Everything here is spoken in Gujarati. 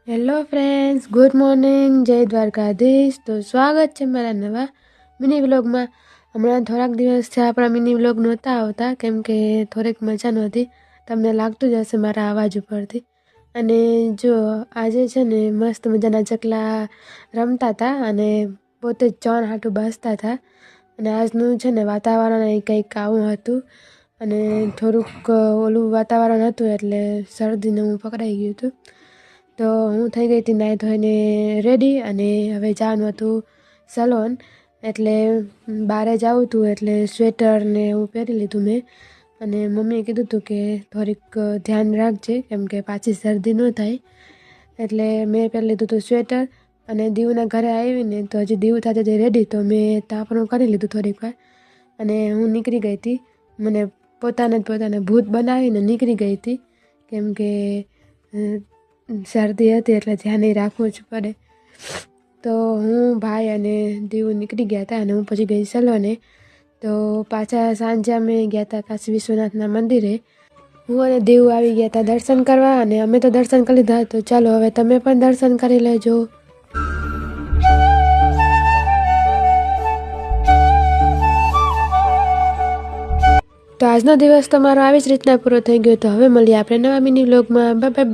હેલો ફ્રેન્ડ્સ, ગુડ મોર્નિંગ, જય દ્વારકાધીશ. તો સ્વાગત છે મારા નવા મિની વ્લોગમાં. હમણાં થોડાક દિવસથી આપણા મિની વ્લોગ નહોતા આવતા કેમ કે થોડીક મજા નહોતી. તમને લાગતું જ હશે મારા અવાજ ઉપરથી. અને જો આજે છે ને મસ્ત મજાના ચકલા રમતા હતા અને પોતે જ ચણ હાટું બાસતા હતા. અને આજનું છે ને વાતાવરણ એ કંઈક આવું હતું અને થોડુંક ઓલું વાતાવરણ હતું એટલે શરદીને હું પકડાઈ ગયું હતું. તો હું થઈ ગઈ હતી નાહી ધોઈને રેડી અને હવે જવાનું હતું સલોન. એટલે બહારે જવું હતું એટલે સ્વેટર ને એવું પહેરી લીધું મેં. અને મમ્મીએ કીધું હતું કે થોડીક ધ્યાન રાખજે કેમ કે પાછી શરદી ન થાય. એટલે મેં પહેરી લીધું હતું સ્વેટર. અને દીવના ઘરે આવીને તો હજી દીવ થતા જે રેડી તો મેં તાપણું કરી લીધું થોડીક વાર. અને હું નીકળી ગઈ હતી. મને પોતાને ભૂત બનાવીને નીકળી ગઈ હતી કેમ કે શરદી હતી એટલે ધ્યાન રાખવું જ પડે. તો હું ભાઈ અને દીવ નીકળી ગયા હતા અને હું પછી ગઈ સલોને. તો પાછા સાંજે અમે ગયા હતા કાશી વિશ્વનાથના મંદિરે. હું અને દીવ આવી ગયા હતા દર્શન કરવા અને અમે તો દર્શન કરી લીધા. તો ચાલો હવે તમે પણ દર્શન કરી લેજો. તો આજનો દિવસ તમારો આવી જ રીતના પૂરો થઈ ગયો. તો હવે મળીએ આપણે નવા મિની વ્લોગમાં. Bye bye.